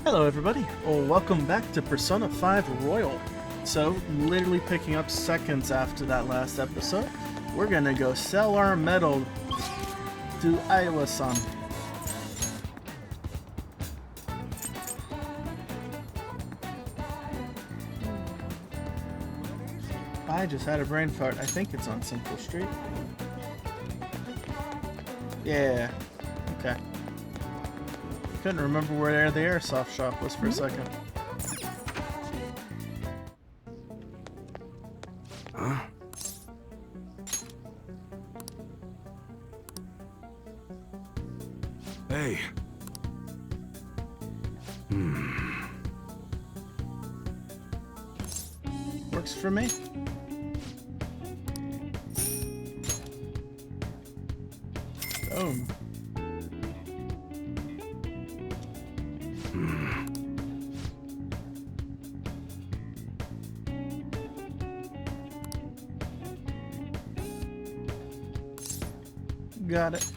Hello everybody, welcome back to Persona 5 Royal. So, literally picking up seconds after that last episode, we're gonna go sell our medal to Iowa-san. I just had a brain fart. I think it's on Central Street. Yeah, okay. Couldn't remember where the airsoft shop was for a second. Huh? Hey. Works for me. Boom. Got it.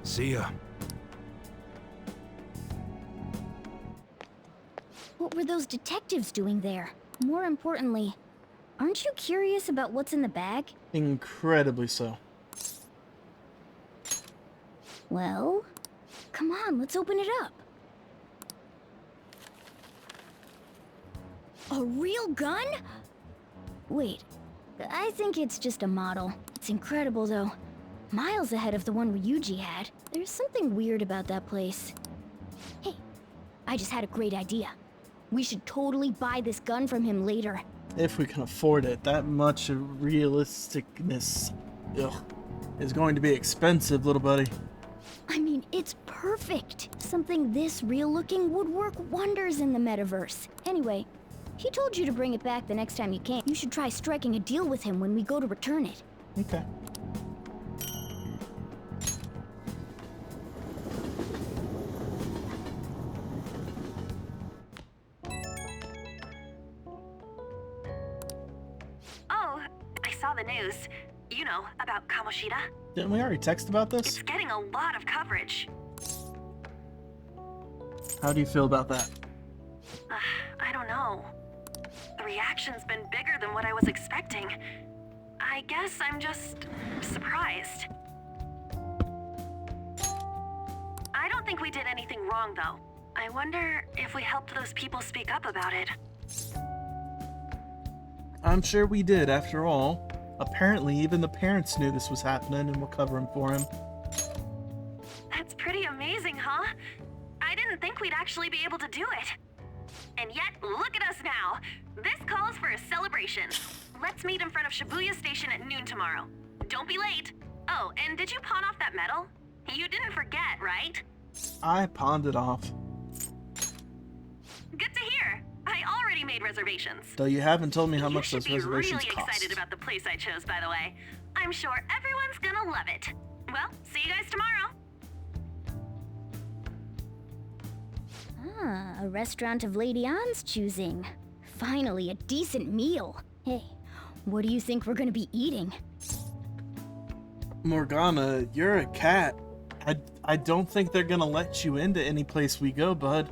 See ya. What were those detectives doing there? More importantly, aren't you curious about what's in the bag? Incredibly so. Well, come on, let's open it up. A real gun? Wait, I think it's just a model. It's incredible though. Miles ahead of the one Ryuji had. There's something weird about that place. Hey, I just had a great idea. We should totally buy this gun from him later. If we can afford it. That much realisticness is going to be expensive, little buddy. I mean, it's perfect. Something this real looking would work wonders in the metaverse. Anyway, he told you to bring it back the next time you came. You should try striking a deal with him when we go to return it. Okay. Oh, I saw the news. You know, about Kamoshida. Didn't we already text about this? It's getting a lot of coverage. How do you feel about that? I don't know. The reaction's been bigger than what I was expecting. I guess I'm just surprised. I don't think we did anything wrong, though. I wonder if we helped those people speak up about it. I'm sure we did, after all. Apparently, even the parents knew this was happening and were covering for him. That's pretty amazing, huh? I didn't think we'd actually be able to do it. And yet, look at us now. This calls for a celebration. Let's meet in front of Shibuya Station at noon tomorrow. Don't be late. Oh, and did you pawn off that medal? You didn't forget, right? I pawned it off. Good to hear. I already made reservations. Though you haven't told me how You much should those be reservations really cost. excited about the place I chose, by the way. I'm sure everyone's gonna love it. Well, see you guys tomorrow. Ah, a restaurant of Lady Ann's choosing. Finally, a decent meal. Hey, what do you think we're gonna be eating? Morgana, you're a cat. I don't think they're gonna let you into any place we go, bud.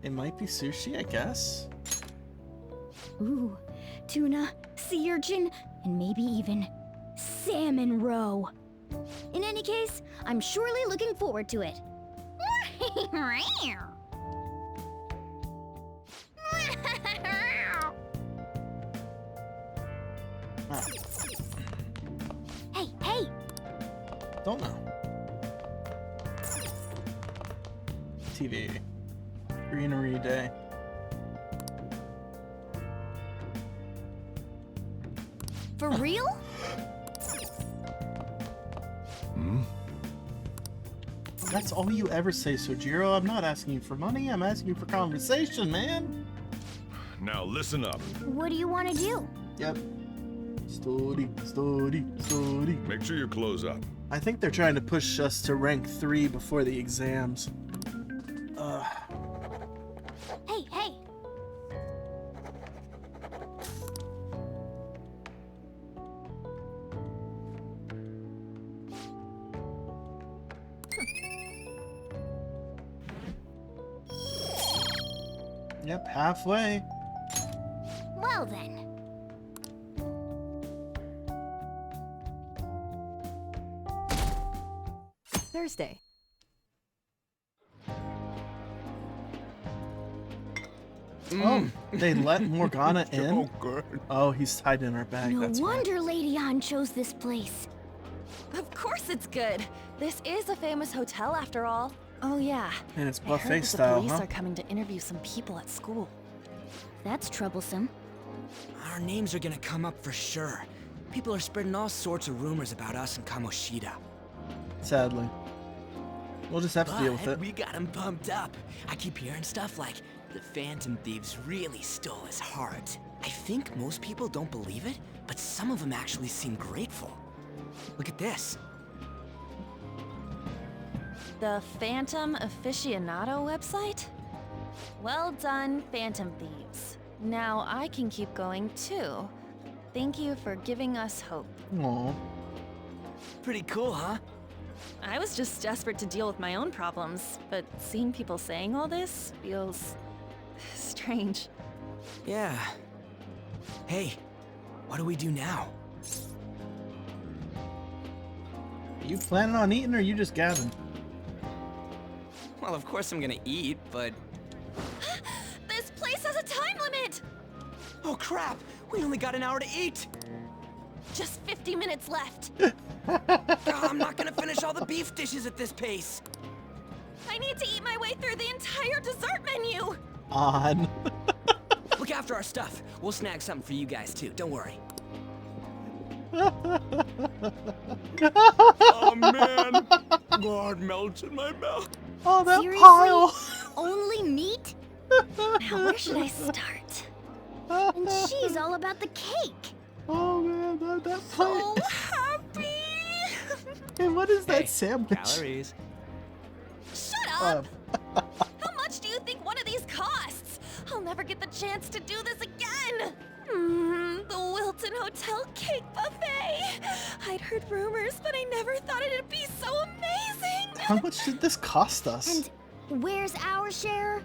It might be sushi, I guess. Ooh, tuna, sea urchin, and maybe even salmon roe. In any case, I'm surely looking forward to it. Ah, Hey, hey! don't know. TV. Greenery Day. For real? That's all you ever say, Sojiro. I'm not asking you for money. I'm asking you for conversation, man. Now listen up. What do you want to do? Yep. Story, story, story. Make sure you close up. I think they're trying to push us to rank 3 before the exams. Hey, hey! Yep, halfway. Well then. Thursday. Oh, they let Morgana in? Oh, good. Oh, he's tied in our bag. No That's why. wonder Lady Han chose this place. Of course it's good. This is a famous hotel after all. Oh yeah. And it's I heard buffet that the style, police huh? are coming to interview some people at school. That's troublesome. Our names are gonna come up for sure. People are spreading all sorts of rumors about us and Kamoshida. Sadly. We'll just have to deal with But it. we got him pumped up. I keep hearing stuff like the Phantom Thieves really stole his heart. I think most people don't believe it, but some of them actually seem grateful. Look at this. The Phantom Aficionado website? Well done, Phantom Thieves. Now I can keep going too. Thank you for giving us hope. Aw. Pretty cool, huh? I was just desperate to deal with my own problems, but seeing people saying all this feels strange. Yeah. Hey, what do we do now? You planning on eating or you just gabbing? Well, of course I'm gonna eat, but... This place has a time limit! Oh crap! We only got an hour to eat! Just 50 minutes left. I'm not gonna finish all the beef dishes at this pace! I need to eat my way through the entire dessert menu! On. Look after our stuff. We'll snag something for you guys too, don't worry. Oh man! God melts in my mouth. Oh, that Seriously? pile. Only meat? Now where should I start? And she's all about the cake. Oh man, that plate. So happy! And what is that Hey, sandwich? Calories. Shut up! How much do you think one of these costs? I'll never get the chance to do this again! The Wilton Hotel Cake Buffet! I'd heard rumors, but I never thought it'd be so amazing! How much did this cost us? And where's our share?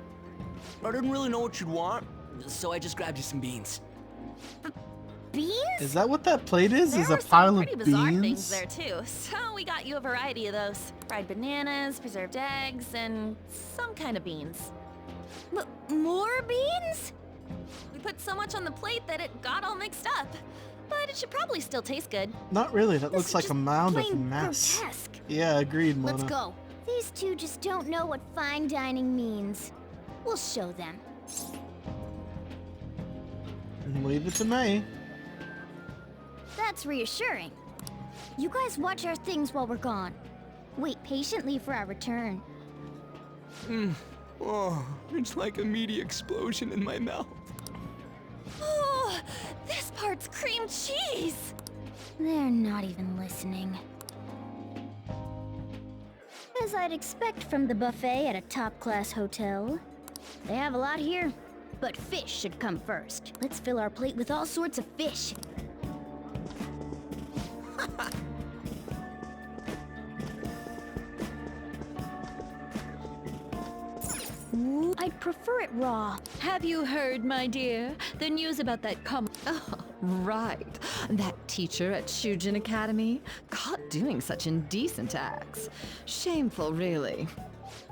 I didn't really know what you'd want, so I just grabbed you some beans. Beans? Is that what that plate is? There Is a were pile some of pretty bizarre things beans? there too, so we got you a variety of those. Fried bananas, preserved eggs, and some kind of beans. More beans? We put so much on the plate that it got all mixed up. But it should probably still taste good. Not really. That This looks is like a just mound of plain mess. grotesque. Yeah, agreed, Mona. Let's go. These two just don't know what fine dining means. We'll show them. Leave it to me. That's reassuring. You guys watch our things while we're gone. Wait patiently for our return. Oh, it's like a meaty explosion in my mouth. Oh, this part's cream cheese! They're not even listening. As I'd expect from the buffet at a top-class hotel. They have a lot here, but fish should come first. Let's fill our plate with all sorts of fish. Ooh, I'd prefer it raw. Have you heard, my dear, the news about that Oh, right. That teacher at Shujin Academy? Caught doing such indecent acts. Shameful, really.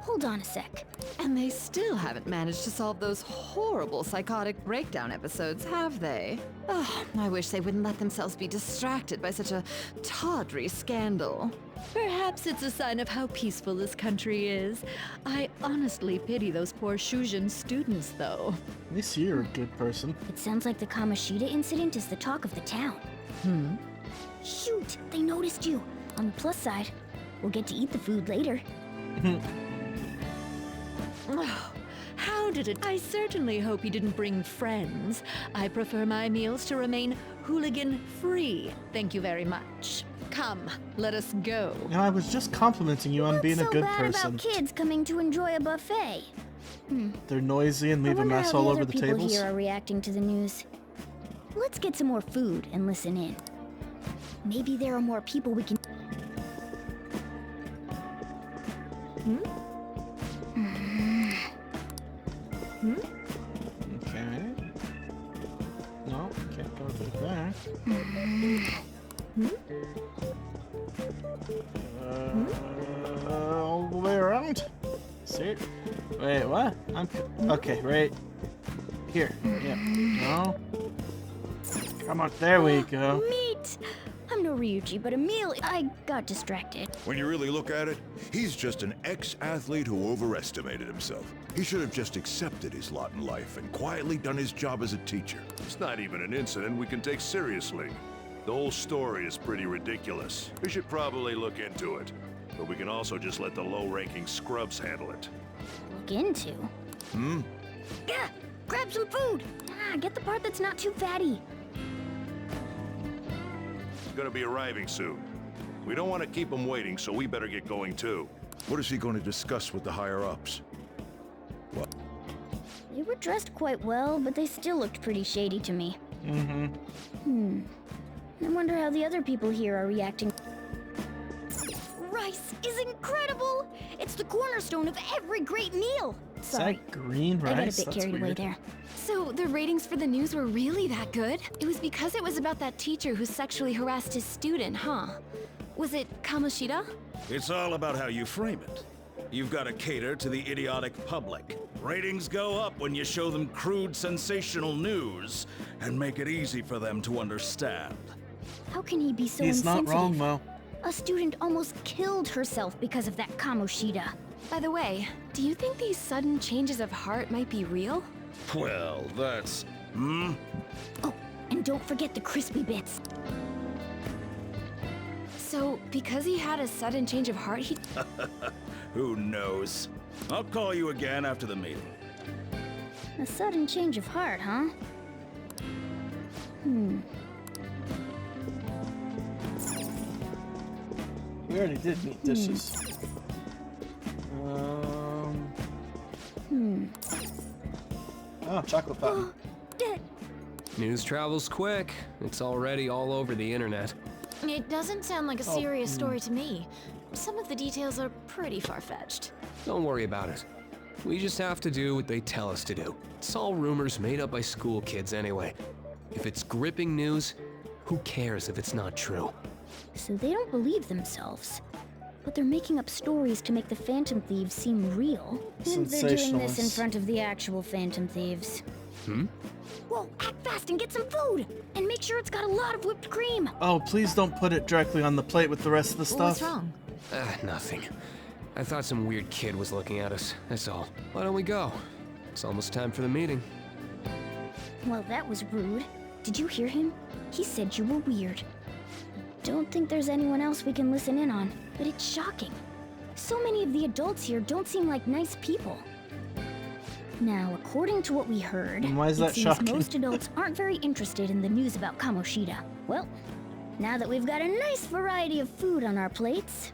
Hold on a sec. And they still haven't managed to solve those horrible psychotic breakdown episodes, have they? Oh, I wish they wouldn't let themselves be distracted by such a tawdry scandal. Perhaps it's a sign of how peaceful this country is. I honestly pity those poor Shujin students, though. At least you're a good person. It sounds like the Kamoshida incident is the talk of the town. Shoot, they noticed you. On the plus side, we'll get to eat the food later. Oh, how did it? I certainly hope you didn't bring friends. I prefer my meals to remain hooligan-free. Thank you very much. Come, let us go. And I was just complimenting you on being a good What's so bad person. about kids coming to enjoy a buffet? They're noisy and leave a mess all over the tables. I wonder how the other people here are reacting to the news. Let's get some more food and listen in. Maybe there are more people we can... Okay. No, can't go through there. All the way around. See? Wait, what? Okay, right here. Yeah. No. Come on, there we go. Meat! I'm no Ryuji, but Emil, I got distracted. When you really look at it, he's just an ex-athlete who overestimated himself. He should have just accepted his lot in life and quietly done his job as a teacher. It's not even an incident we can take seriously. The whole story is pretty ridiculous. We should probably look into it. But we can also just let the low-ranking scrubs handle it. Look into? Yeah, grab some food! Get the part that's not too fatty. He's gonna be arriving soon. We don't want to keep him waiting, so we better get going too. What is he going to discuss with the higher-ups? They were dressed quite well, but they still looked pretty shady to me. I wonder how the other people here are reacting. Rice is incredible! It's the cornerstone of every great meal! Sorry, Is that green rice? I got a bit That's carried away weird. there. So the ratings for the news were really that good? It was because it was about that teacher who sexually harassed his student, huh? Was it Kamoshida? It's all about how you frame it. You've got to cater to the idiotic public. Ratings go up when you show them crude, sensational news and make it easy for them to understand. How can he be so He's not insensitive? wrong, Mo. A student almost killed herself because of that Kamoshida. By the way, do you think these sudden changes of heart might be real? Well, that's... Oh, and don't forget the crispy bits. So, because he had a sudden change of heart, he... Who knows? I'll call you again after the meeting. A sudden change of heart, huh? We already did meat dishes. Oh, chocolate fountain. News travels quick. It's already all over the internet. It doesn't sound like a serious story to me. Some of the details are pretty far-fetched. Don't worry about it. We just have to do what they tell us to do. It's all rumors made up by school kids anyway. If it's gripping news, who cares if it's not true? So they don't believe themselves. But they're making up stories to make the Phantom Thieves seem real. And they're doing this in Sensationalists. front of the actual Phantom Thieves. Whoa, act fast and get some food! And make sure it's got a lot of whipped cream! Oh, please don't put it directly on the plate with the rest of the stuff. What's wrong? Nothing. I thought some weird kid was looking at us, that's all. Why don't we go? It's almost time for the meeting. Well, that was rude. Did you hear him? He said you were weird. Don't think there's anyone else we can listen in on, but it's shocking. So many of the adults here don't seem like nice people. Now, according to what we heard, And why is it that seems shocking? most adults aren't very interested in the news about Kamoshida. Well, now that we've got a nice variety of food on our plates,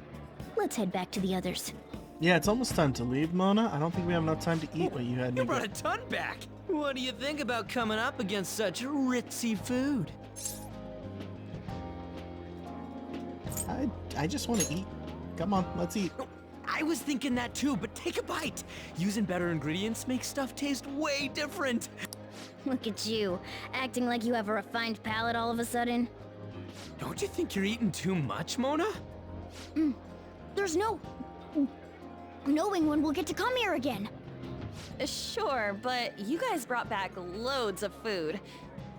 let's head back to the others. Yeah, it's almost time to leave, Mona. I don't think we have enough time to eat what you had. You me brought a get. ton back. What do you think about coming up against such ritzy food? I just want to eat. Come on, let's eat. I was thinking that too, but take a bite. Using better ingredients makes stuff taste way different. Look at you, acting like you have a refined palate all of a sudden. Don't you think you're eating too much, Mona? There's no... knowing when we'll get to come here again. Sure, but you guys brought back loads of food.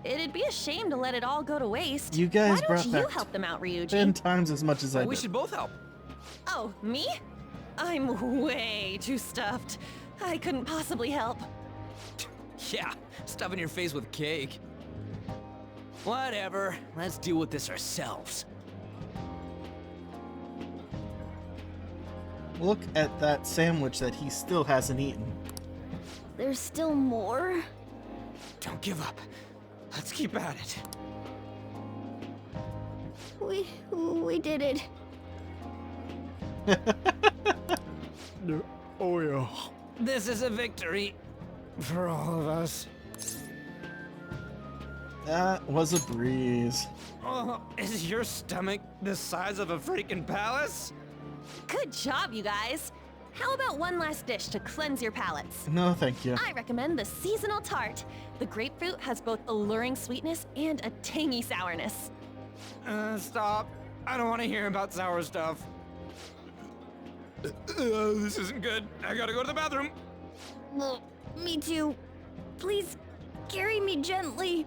It'd be a shame to let it all go to waste. You guys Why brought don't you back help them out, Ryuji? 10 times as much as I We did. should both help. Oh, me? I'm way too stuffed. I couldn't possibly help. Yeah, stuffing your face with cake. Whatever, let's deal with this ourselves. Look at that sandwich that he still hasn't eaten. There's still more? Don't give up. Let's keep at it. We did it. Oh yeah. This is a victory for all of us. That was a breeze. Oh, is your stomach the size of a freaking palace? Good job, you guys. How about one last dish to cleanse your palates? No, thank you. I recommend the seasonal tart. The grapefruit has both alluring sweetness and a tangy sourness. Stop. I don't want to hear about sour stuff. This isn't good. I gotta go to the bathroom. Well, me too. Please, carry me gently.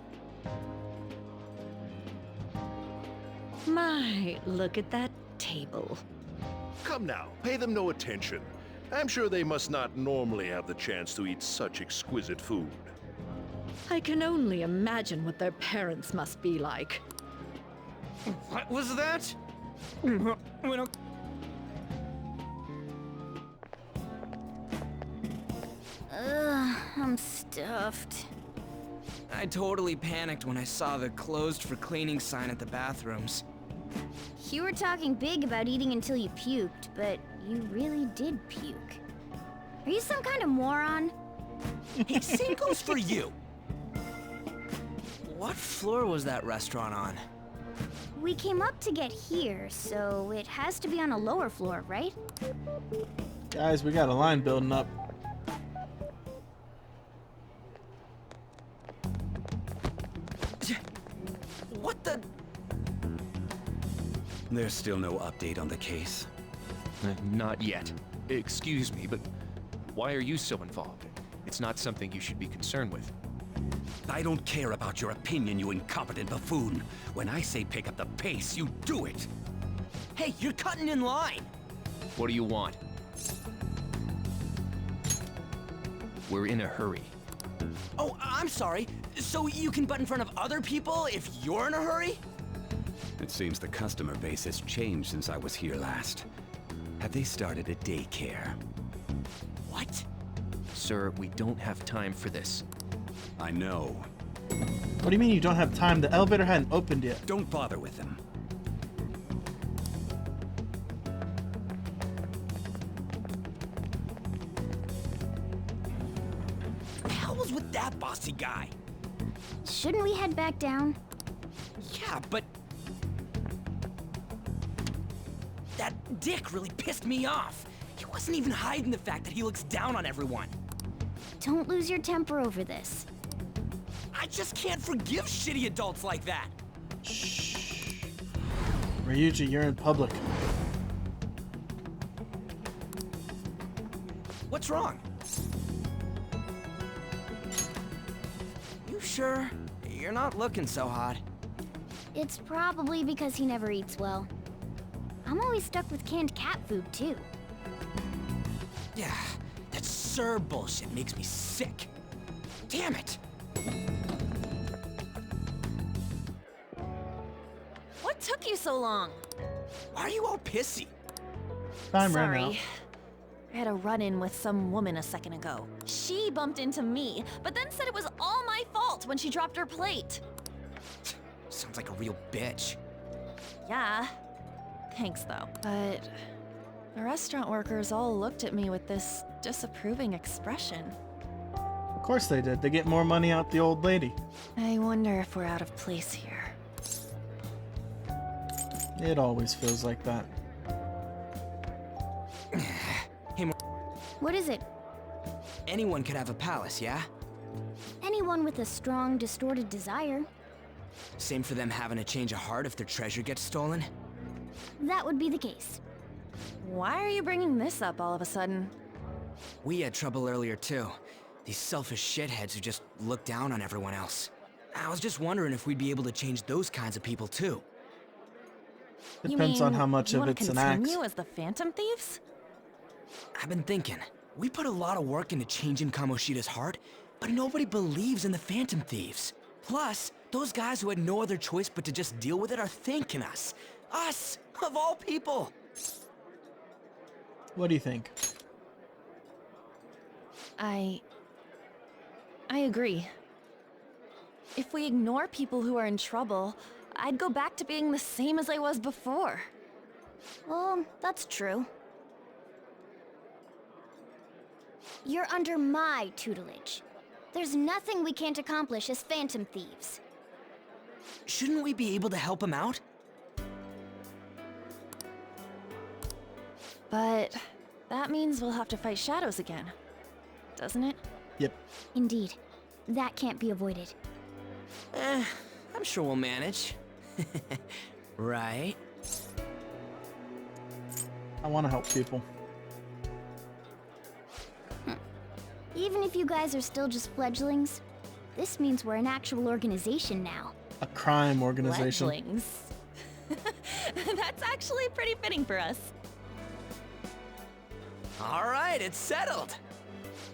My, look at that table. Come now, pay them no attention. I'm sure they must not normally have the chance to eat such exquisite food. I can only imagine what their parents must be like. What was that? We don't... I'm stuffed. I totally panicked when I saw the closed for cleaning sign at the bathrooms. You were talking big about eating until you puked, but you really did puke. Are you some kind of moron? Hey, same goes for you. What floor was that restaurant on? We came up to get here, so it has to be on a lower floor, right? Guys, we got a line building up. What the... There's still no update on the case. Not yet. Excuse me, but why are you so involved? It's not something you should be concerned with. I don't care about your opinion, you incompetent buffoon. When I say pick up the pace, you do it. Hey, you're cutting in line. What do you want? We're in a hurry. Oh, I'm sorry. So you can butt in front of other people if you're in a hurry? It seems the customer base has changed since I was here last. Have they started a daycare? What? Sir, we don't have time for this. I know. What do you mean you don't have time? The elevator hadn't opened yet. Don't bother with them. What the hell was with that bossy guy? Shouldn't we head back down? Yeah, but... that dick really pissed me off. He wasn't even hiding the fact that he looks down on everyone. Don't lose your temper over this. I just can't forgive shitty adults like that. Shh. Ryuji, you're in public. What's wrong? You sure? You're not looking so hot. It's probably because he never eats well. I'm always stuck with canned cat food, too. Yeah, that Sir bullshit makes me sick. Damn it! What took you so long? Why are you all pissy? Time ran Sorry. out. I had a run-in with some woman a second ago. She bumped into me, but then said it was all my fault when she dropped her plate. Sounds like a real bitch. Yeah. Thanks, though. But the restaurant workers all looked at me with this disapproving expression. Of course they did. They get more money out the old lady. I wonder if we're out of place here. It always feels like that. What is it? Anyone could have a palace, yeah? Anyone with a strong, distorted desire. Same for them having a change of heart if their treasure gets stolen? That would be the case. Why are you bringing this up all of a sudden? We had trouble earlier too. These selfish shitheads who just look down on everyone else. I was just wondering if we'd be able to change those kinds of people too. Depends on how much of it's an act. Continue as the Phantom Thieves? I've been thinking, we put a lot of work into changing Kamoshida's heart, but nobody believes in the Phantom Thieves. Plus, those guys who had no other choice but to just deal with it are thanking us. Us, of all people. What do you think? I agree. If we ignore people who are in trouble, I'd go back to being the same as I was before. Well, that's true. You're under my tutelage. There's nothing we can't accomplish as Phantom Thieves. Shouldn't we be able to help him out? But that means we'll have to fight shadows again, doesn't it? Yep. Indeed. That can't be avoided. I'm sure we'll manage. Right? I want to help people. Even if you guys are still just fledglings, this means we're an actual organization now. A crime organization. Fledglings. That's actually pretty fitting for us. All right, it's settled.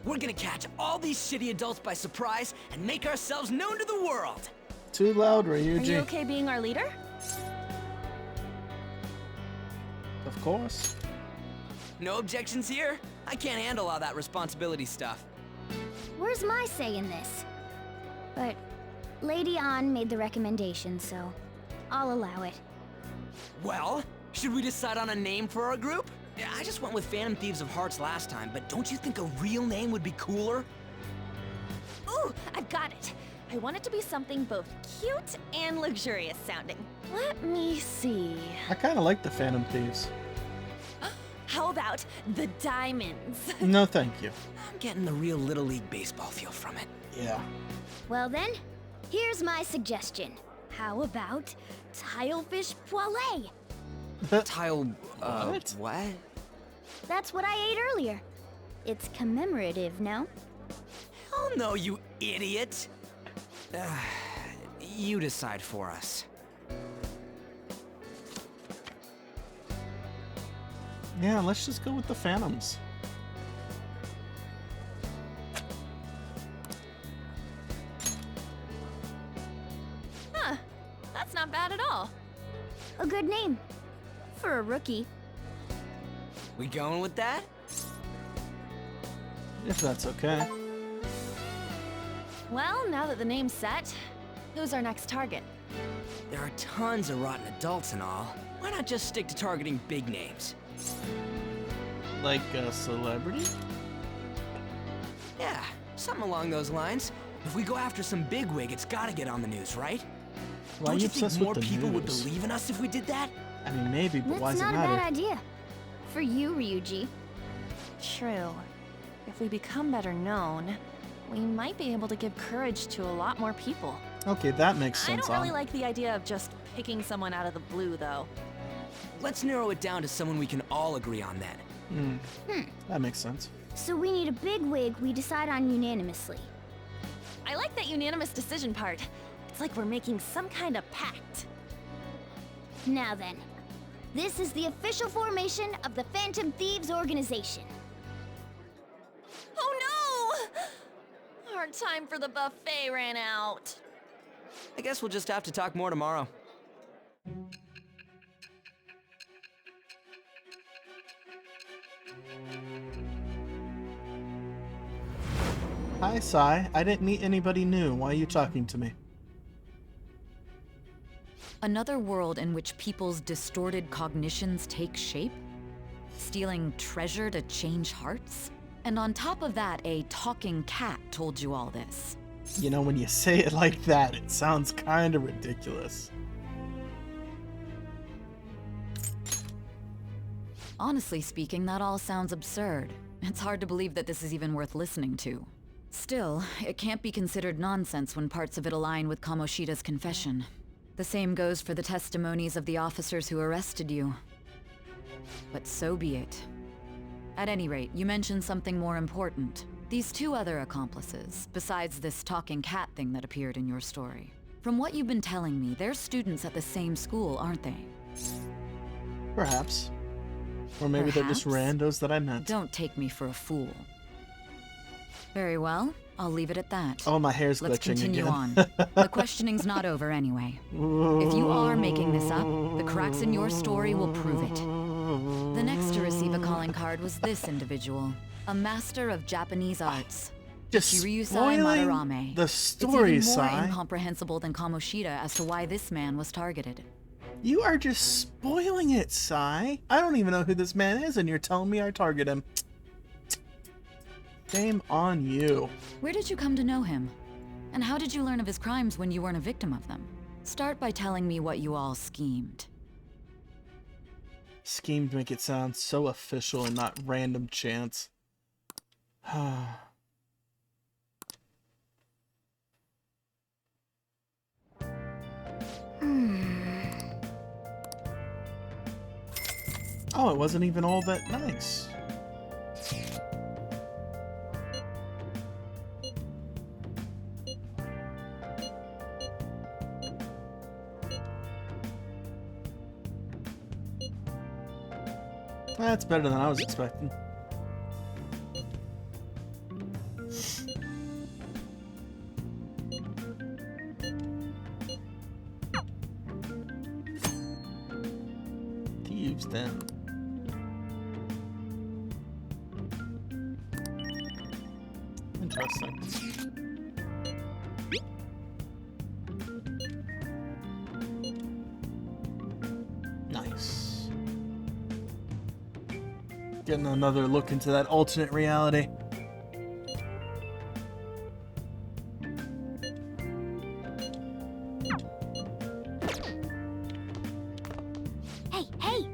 We're gonna catch all these shitty adults by surprise and make ourselves known to the world. Too loud, Are you Ryuji. okay being our leader? Of course. No objections here? I can't handle all that responsibility stuff. Where's my say in this? But Lady An made the recommendation, so I'll allow it. Well, should we decide on a name for our group? Yeah, I just went with Phantom Thieves of Hearts last time, but don't you think a real name would be cooler? Ooh, I've got it. I want it to be something both cute and luxurious sounding. Let me see. I kind of like the Phantom Thieves. How about the Diamonds? No, thank you. I'm getting the real Little League Baseball feel from it. Yeah. Well then, here's my suggestion. How about Tilefish Poêlée? Tile, what? That's what I ate earlier. It's commemorative, no? Hell no, you idiot! You decide for us. Yeah, let's just go with the Phantoms. Huh, that's not bad at all. A good name. For a rookie. We going with that? If that's okay. Well, now that the name's set, who's our next target? There are tons of rotten adults and all. Why not just stick to targeting big names? Like a celebrity? Yeah, something along those lines. If we go after some bigwig, it's gotta get on the news, right? Why are Don't you you think obsessed more with the people would news? believe in us if we did that? I mean, maybe, but why That's does it not a matter? bad idea. For you, Ryuji. True. If we become better known, we might be able to give courage to a lot more people. Okay, that makes I sense. don't really like the idea of just picking someone out of the blue, though. Let's narrow it down to someone we can all agree on then. That makes sense. So we need a big wig we decide on unanimously. I like that unanimous decision part. It's like we're making some kind of pact. Now then, this is the official formation of the Phantom Thieves organization. Oh no! Our time for the buffet ran out. I guess we'll just have to talk more tomorrow. Hi, Sai. I didn't meet anybody new. Why are you talking to me? Another world in which people's distorted cognitions take shape? Stealing treasure to change hearts? And on top of that, a talking cat told you all this. You know, when you say it like that, it sounds kind of ridiculous. Honestly speaking, that all sounds absurd. It's hard to believe that this is even worth listening to. Still, it can't be considered nonsense when parts of it align with Kamoshida's confession. The same goes for the testimonies of the officers who arrested you. But so be it. At any rate, you mentioned something more important. These two other accomplices, besides this talking cat thing that appeared in your story. From what you've been telling me, they're students at the same school, aren't they? Perhaps. Or maybe they're just Perhaps? randos that I met. Don't take me for a fool. Very well, I'll leave it at that. Oh, my hair's Let's glitching continue again. on. The questioning's not over anyway. If you are making this up, the cracks in your story will prove it. The next to receive a calling card was this individual, a master of Japanese arts. Just Shiryu spoiling Madarame. the story, It's even more Sai. incomprehensible than Kamoshida as to why this man was targeted. You are just spoiling it, Sai. I don't even know who this man is, and you're telling me I target him. Shame on you. Where did you come to know him? And how did you learn of his crimes when you weren't a victim of them? Start by telling me what you all schemed. Schemed make it sound so official and not random chance. Oh, it wasn't even all that nice. That's better than I was expecting. Thieves Den. Interesting. Nice. Getting another look into that alternate reality. Hey, hey!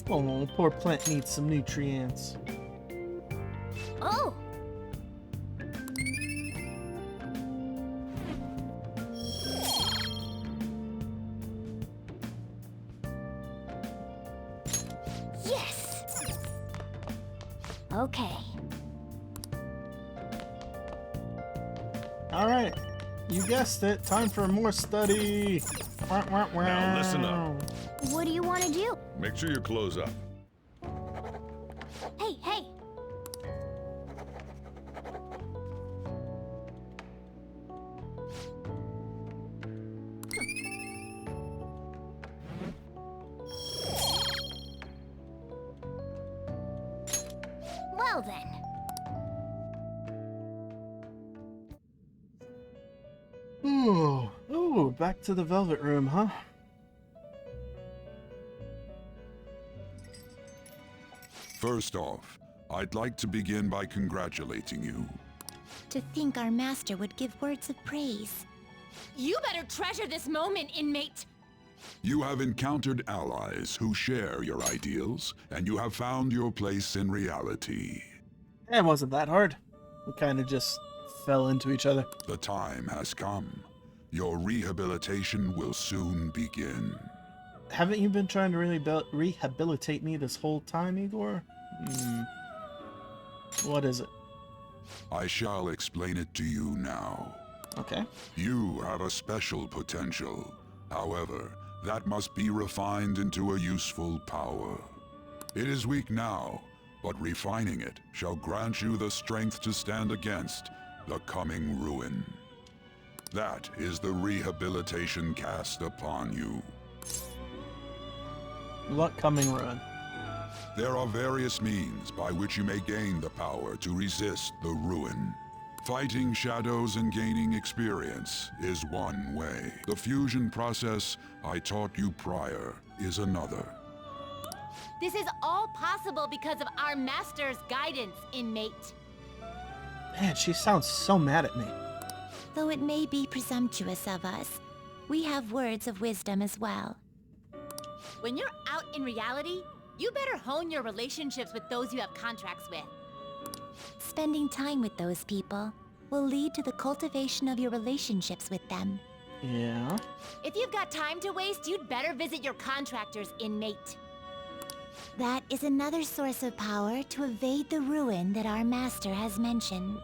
Oh, poor plant needs some nutrients. Oh! Yes! Okay. Alright, you guessed it. Time for more study. Now listen up. What do you want to do? Make sure you close up. Hey, hey! Well then. Ooh, back to the Velvet Room, huh? First off, I'd like to begin by congratulating you. To think our master would give words of praise. You better treasure this moment, inmate! You have encountered allies who share your ideals, and you have found your place in reality. It wasn't that hard. We kind of just fell into each other. The time has come. Your rehabilitation will soon begin. Haven't you been trying to really rehabilitate me this whole time, Igor? What is it? I shall explain it to you now. Okay. You have a special potential. However, that must be refined into a useful power. It is weak now, but refining it shall grant you the strength to stand against the coming ruin. That is the rehabilitation cast upon you. What coming ruin? There are various means by which you may gain the power to resist the ruin. Fighting shadows and gaining experience is one way. The fusion process I taught you prior is another. This is all possible because of our master's guidance, inmate. Man, she sounds so mad at me. Though it may be presumptuous of us, we have words of wisdom as well. When you're out in reality, you better hone your relationships with those you have contracts with. Spending time with those people will lead to the cultivation of your relationships with them. Yeah. If you've got time to waste, you'd better visit your contractors, inmate. That is another source of power to evade the ruin that our master has mentioned.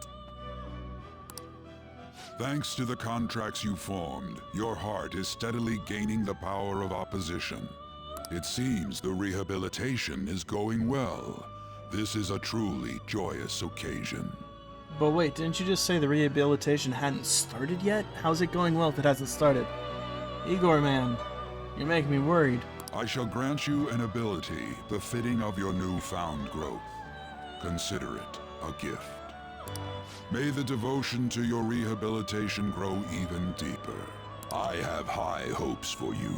Thanks to the contracts you formed, your heart is steadily gaining the power of opposition. It seems the rehabilitation is going well. This is a truly joyous occasion. But wait, didn't you just say the rehabilitation hadn't started yet? How's it going well if it hasn't started? Igor, man, you're making me worried. I shall grant you an ability befitting of your newfound growth. Consider it a gift. May the devotion to your rehabilitation grow even deeper. I have high hopes for you.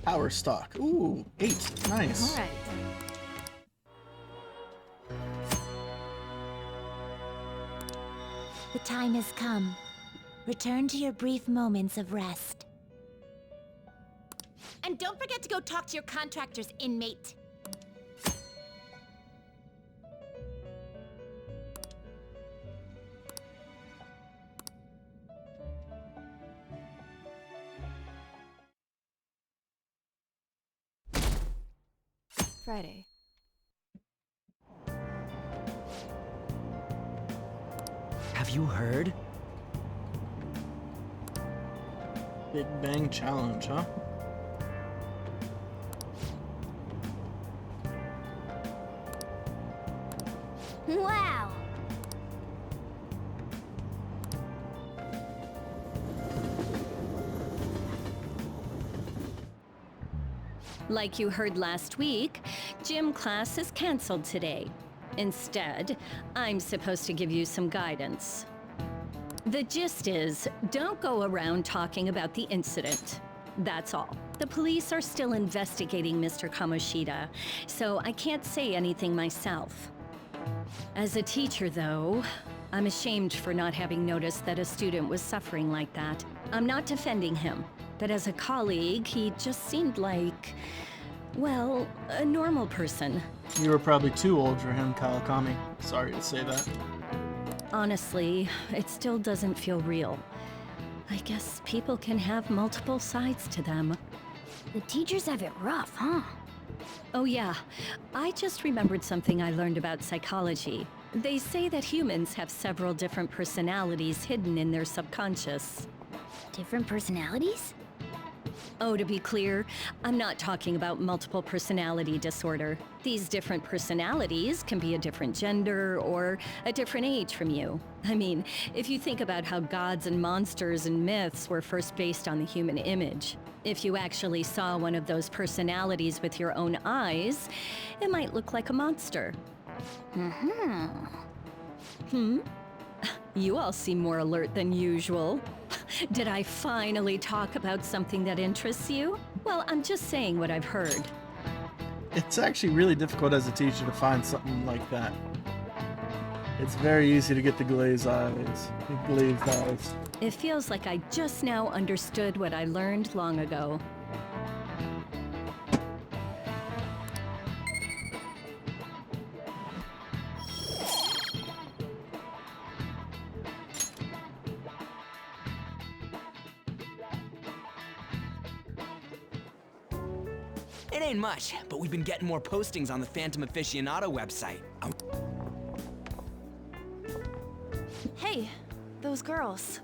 Power stock. Ooh, 8. Nice. All right. The time has come. Return to your brief moments of rest. And don't forget to go talk to your contractor's inmate. Friday. Have you heard? Big Bang Challenge, huh? Wow! Like you heard last week, gym class is canceled today. Instead, I'm supposed to give you some guidance. The gist is, don't go around talking about the incident. That's all. The police are still investigating Mr. Kamoshida, so I can't say anything myself. As a teacher, though, I'm ashamed for not having noticed that a student was suffering like that. I'm not defending him, but as a colleague, he just seemed like, well, a normal person. You were probably too old for him, Kawakami. Sorry to say that. Honestly, it still doesn't feel real. I guess people can have multiple sides to them. The teachers have it rough, huh? Oh yeah, I just remembered something I learned about psychology. They say that humans have several different personalities hidden in their subconscious. Different personalities? Oh, to be clear, I'm not talking about multiple personality disorder. These different personalities can be a different gender or a different age from you. I mean, if you think about how gods and monsters and myths were first based on the human image, if you actually saw one of those personalities with your own eyes, it might look like a monster. You all seem more alert than usual. Did I finally talk about something that interests you? Well, I'm just saying what I've heard. It's actually really difficult as a teacher to find something like that. It's very easy to get the glazed eyes. The glazed eyes. It feels like I just now understood what I learned long ago. It ain't much, but we've been getting more postings on the Phantom Aficionado website. Hey, those girls.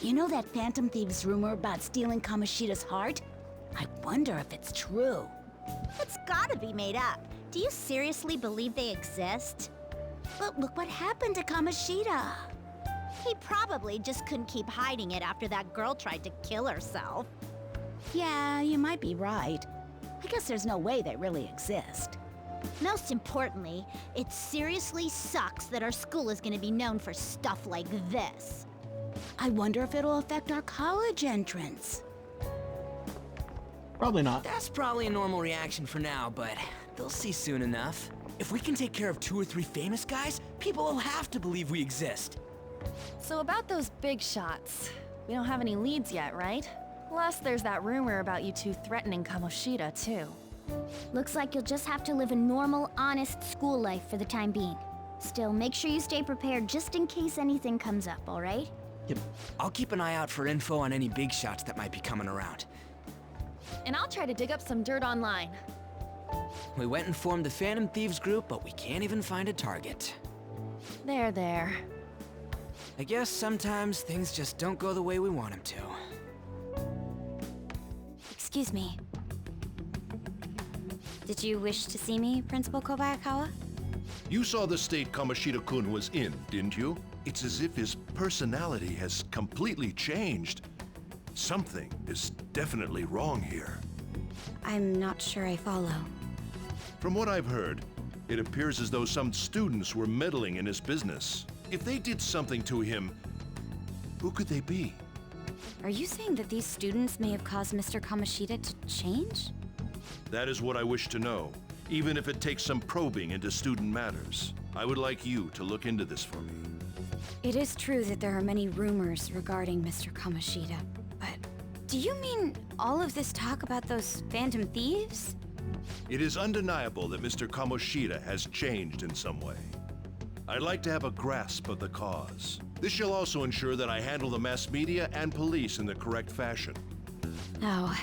You know that Phantom Thieves rumor about stealing Kamoshida's heart? I wonder if it's true. It's gotta be made up. Do you seriously believe they exist? But look what happened to Kamoshida. He probably just couldn't keep hiding it after that girl tried to kill herself. Yeah, you might be right. I guess there's no way they really exist. Most importantly, it seriously sucks that our school is gonna be known for stuff like this. I wonder if it'll affect our college entrance. Probably not. That's probably a normal reaction for now, but they'll see soon enough. If we can take care of 2 or 3 famous guys, people will have to believe we exist. So about those big shots, we don't have any leads yet, right? Plus, there's that rumor about you two threatening Kamoshida, too. Looks like you'll just have to live a normal, honest school life for the time being. Still, make sure you stay prepared just in case anything comes up, alright? Yep. I'll keep an eye out for info on any big shots that might be coming around. And I'll try to dig up some dirt online. We went and formed the Phantom Thieves group, but we can't even find a target. There. I guess sometimes things just don't go the way we want them to. Excuse me. Did you wish to see me, Principal Kobayakawa? You saw the state Kamoshida-kun was in, didn't you? It's as if his personality has completely changed. Something is definitely wrong here. I'm not sure I follow. From what I've heard, it appears as though some students were meddling in his business. If they did something to him, who could they be? Are you saying that these students may have caused Mr. Kamoshida to change? That is what I wish to know, even if it takes some probing into student matters. I would like you to look into this for me. It is true that there are many rumors regarding Mr. Kamoshida, but do you mean all of this talk about those phantom thieves? It is undeniable that Mr. Kamoshida has changed in some way. I'd like to have a grasp of the cause. This shall also ensure that I handle the mass media and police in the correct fashion. Oh.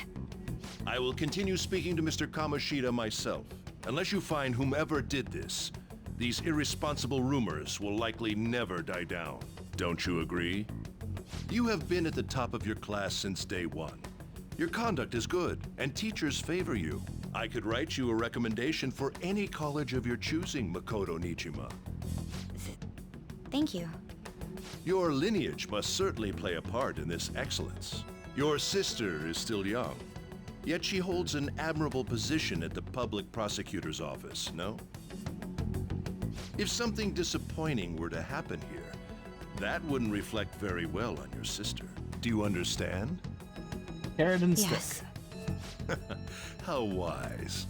I will continue speaking to Mr. Kamoshida myself. Unless you find whomever did this, these irresponsible rumors will likely never die down. Don't you agree? You have been at the top of your class since day one. Your conduct is good, and teachers favor you. I could write you a recommendation for any college of your choosing, Makoto Nijima. Thank you. Your lineage must certainly play a part in this excellence. Your sister is still young, yet she holds an admirable position at the public prosecutor's office, no? If something disappointing were to happen here, that wouldn't reflect very well on your sister. Do you understand? Carrot and Yes. stick. How wise.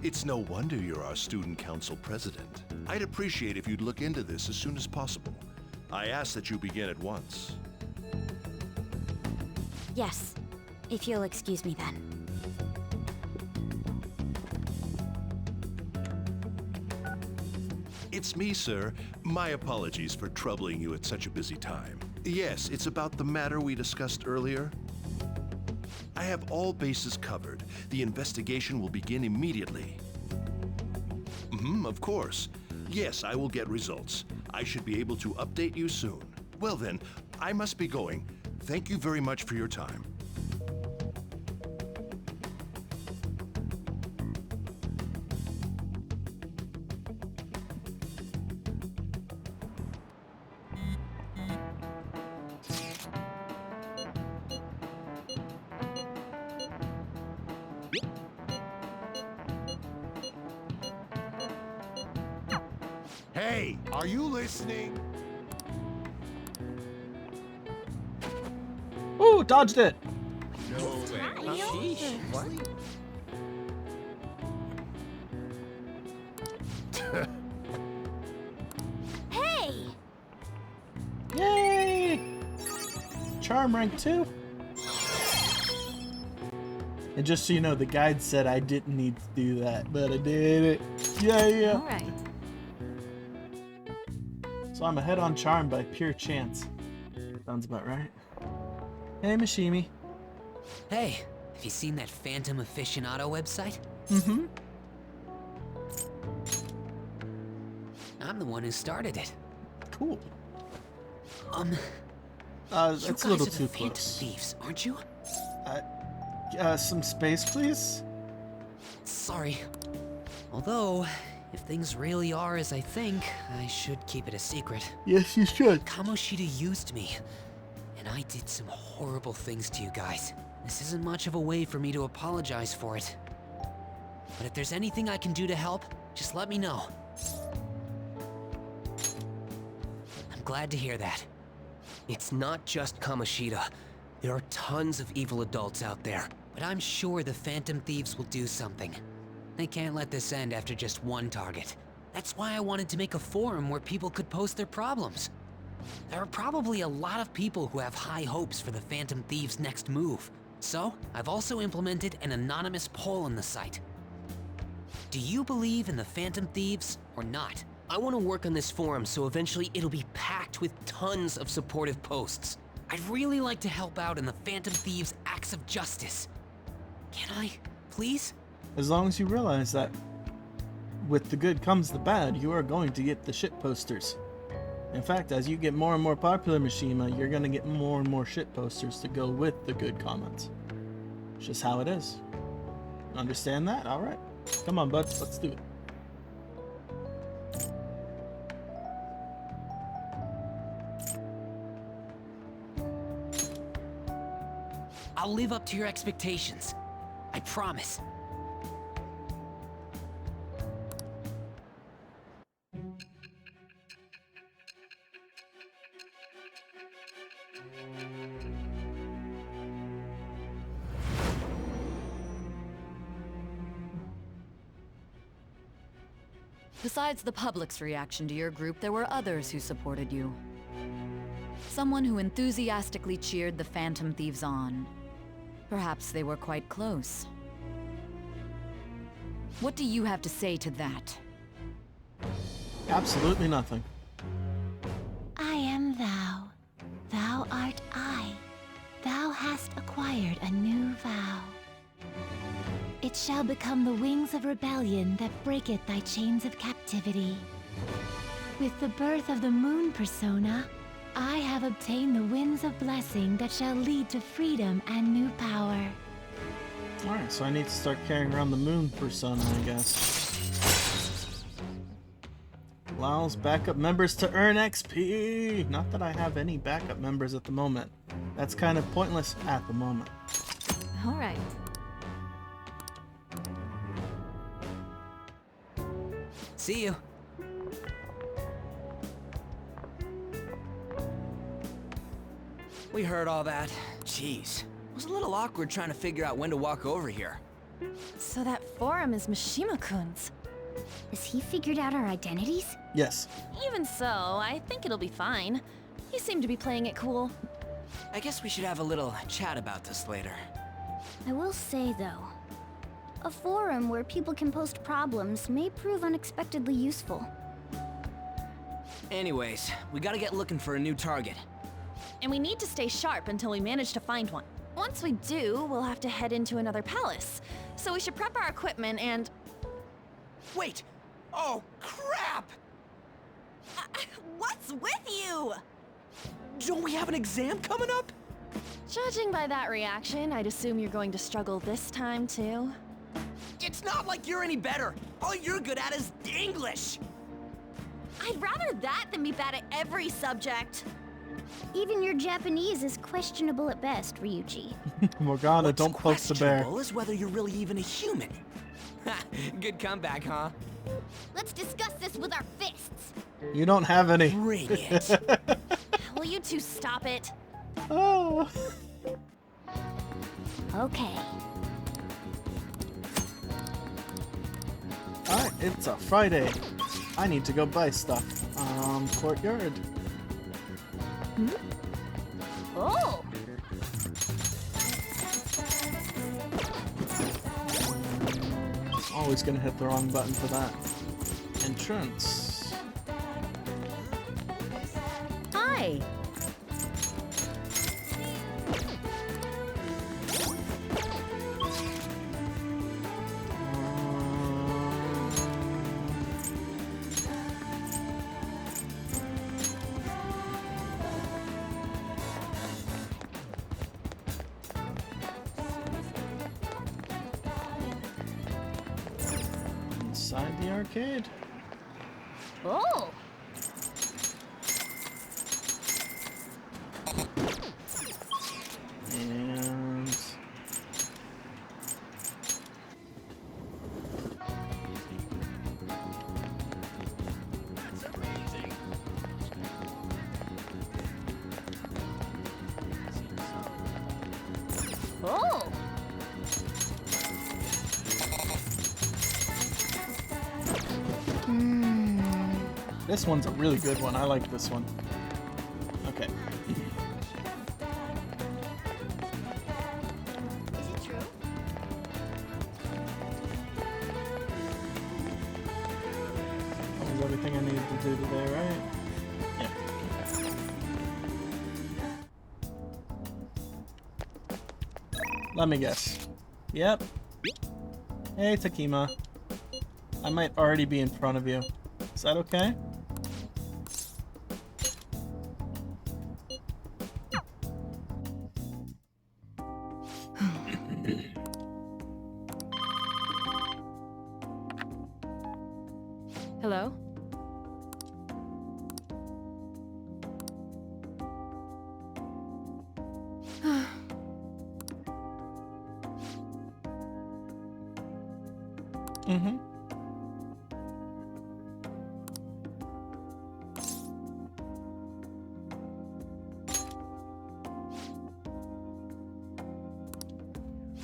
It's no wonder you're our student council president. I'd appreciate if you'd look into this as soon as possible. I ask that you begin at once. Yes. If you'll excuse me then. It's me, sir. My apologies for troubling you at such a busy time. Yes, it's about the matter we discussed earlier. I have all bases covered. The investigation will begin immediately. Of course. Yes, I will get results. I should be able to update you soon. Well then, I must be going. Thank you very much for your time. Hey, are you listening? Ooh, dodged it. No way. Sheesh, what? Hey! Yay! Charm rank 2. And just so you know, the guide said I didn't need to do that, but I did it. Yeah. All right. So I'm ahead on charm by pure chance. Sounds about right. Hey, Mishimi. Hey, have you seen that Phantom Aficionado website? Mm-hmm. I'm the one who started it. Cool. You That's guys a little are the too Phantom close. Thieves, aren't you? Some space, please? Sorry. Although, if things really are as I think, I should keep it a secret. Yes, you should. Kamoshida used me, and I did some horrible things to you guys. This isn't much of a way for me to apologize for it. But if there's anything I can do to help, just let me know. I'm glad to hear that. It's not just Kamoshida. There are tons of evil adults out there. But I'm sure the Phantom Thieves will do something. They can't let this end after just one target. That's why I wanted to make a forum where people could post their problems. There are probably a lot of people who have high hopes for the Phantom Thieves' next move. So, I've also implemented an anonymous poll on the site. Do you believe in the Phantom Thieves or not? I want to work on this forum so eventually it'll be packed with tons of supportive posts. I'd really like to help out in the Phantom Thieves' acts of justice. Can I, please? As long as you realize that with the good comes the bad, you are going to get the shit posters. In fact, as you get more and more popular, Mishima, you're going to get more and more shit posters to go with the good comments. It's just how it is. Understand that? Alright. Come on, bud. Let's do it. I'll live up to your expectations. I promise. Besides the public's reaction to your group, there were others who supported you. Someone who enthusiastically cheered the Phantom Thieves on. Perhaps they were quite close. What do you have to say to that? Absolutely nothing. I am thou. Thou art I. Thou hast acquired a new vow. It shall become the wings of rebellion that breaketh thy chains of captivity. With the birth of the moon persona, I have obtained the winds of blessing that shall lead to freedom and new power. Alright, so I need to start carrying around the moon persona, I guess. Allows backup members to earn XP! Not that I have any backup members at the moment. That's kind of pointless at the moment. Alright. See you. We heard all that. Jeez. It was a little awkward trying to figure out when to walk over here. So that forum is Mishima-kun's. Has he figured out our identities? Yes. Even so, I think it'll be fine. He seemed to be playing it cool. I guess we should have a little chat about this later. I will say, though, a forum where people can post problems may prove unexpectedly useful. Anyways, we gotta get looking for a new target. And we need to stay sharp until we manage to find one. Once we do, we'll have to head into another palace. So we should prep our equipment and... Wait! Oh, crap! What's with you? Don't we have an exam coming up? Judging by that reaction, I'd assume you're going to struggle this time, too. It's not like you're any better. All you're good at is English. I'd rather that than be bad at every subject. Even your Japanese is questionable at best, Ryuji. Morgana, don't poke the bear. Questionable is whether you're really even a human. Good comeback, huh? Let's discuss this with our fists. You don't have any. Bring it. Will you two stop it? Oh. Okay. Alright, it's a Friday. I need to go buy stuff. Courtyard. Oh! Always gonna hit the wrong button for that. Entrance. Hi. Inside the arcade. Oh! And Oh! this one's a really good one. I like this one. Okay. Is it true? That was everything I needed to do today, right? Yep. Let me guess. Yep. Hey, Takima. I might already be in front of you. Is that okay? Hello? Mm-hmm.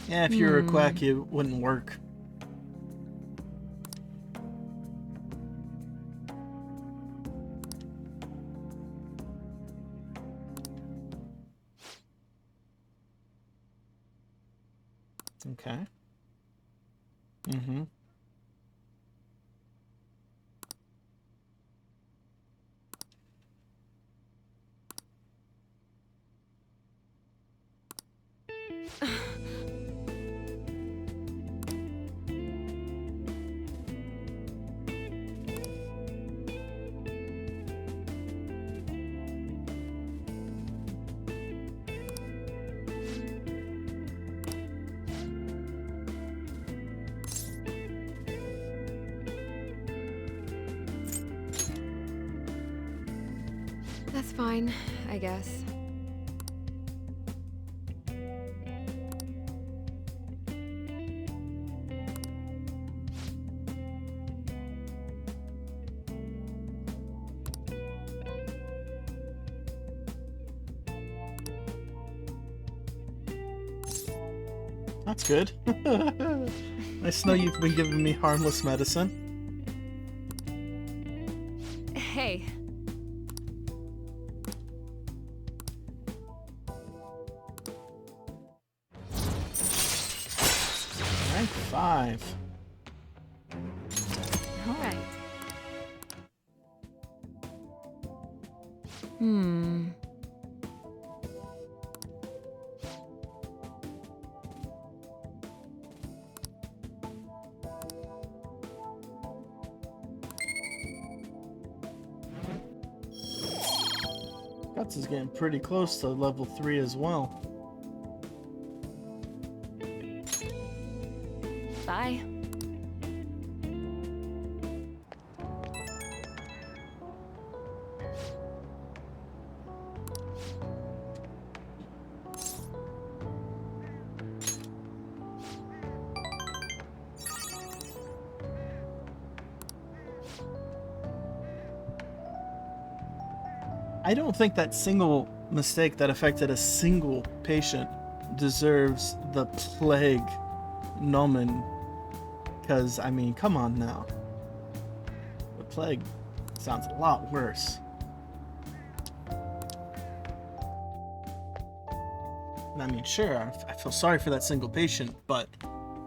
Yeah, if you were a quack, it wouldn't work. Okay. Mm-hmm. That's fine, I guess. That's good. Nice to know you've been giving me harmless medicine. Hey. Rank 5. All right. Guts is getting pretty close to level 3 as well. Bye. I don't think that single mistake that affected a single patient deserves the plague nomen. Because, I mean, come on now. The plague sounds a lot worse. I mean, sure, I feel sorry for that single patient, but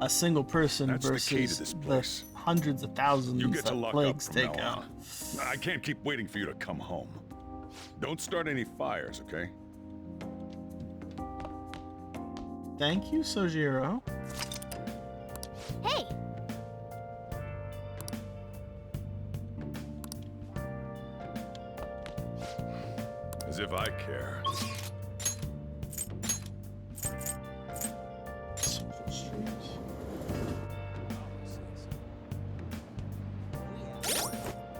a single person That's versus the key to this place. hundreds of thousands You get to that lock up plagues from take now out. on. I can't keep waiting for you to come home. Don't start any fires, okay? Thank you, Sojiro. Hey! As if I care.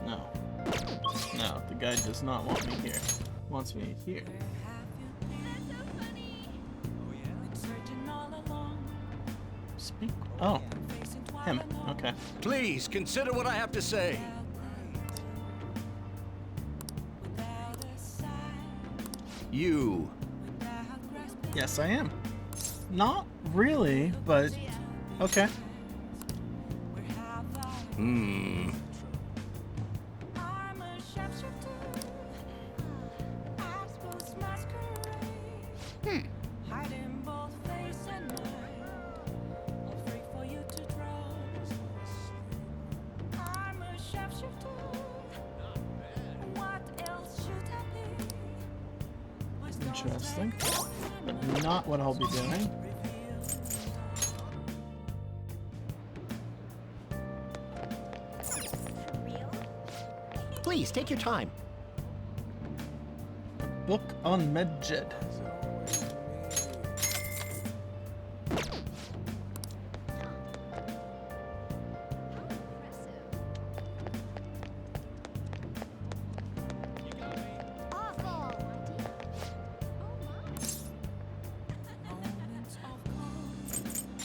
No. No, the guy does not want me here. He wants me here. Speak. Oh. Him. Okay. Please consider what I have to say. You. Yes, I am. Not really, but okay. Interesting. But not what I'll be doing. Please, take your time. Book on Medjed.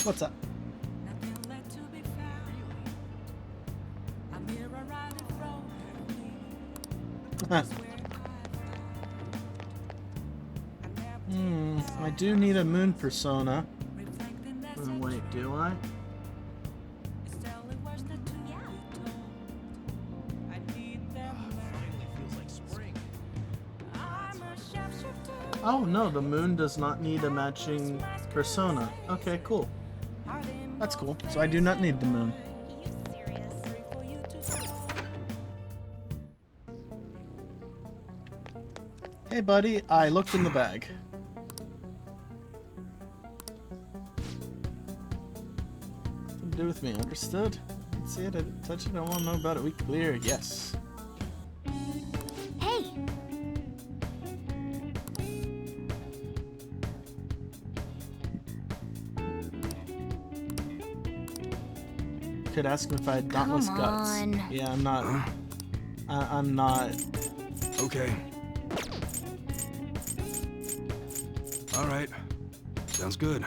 What's up? Huh. I do need a moon persona. Oh, wait, do I? Oh no, the moon does not need a matching persona. Okay, cool. That's cool. So I do not need the moon. Hey buddy, I looked in the bag. Nothing to do with me, understood? I didn't see it, I didn't touch it, I want to know about it. We clear, yes. Hey! Could ask him if I had dauntless Come guts. on. Yeah, I'm not. I'm not. Okay. All right. Sounds good.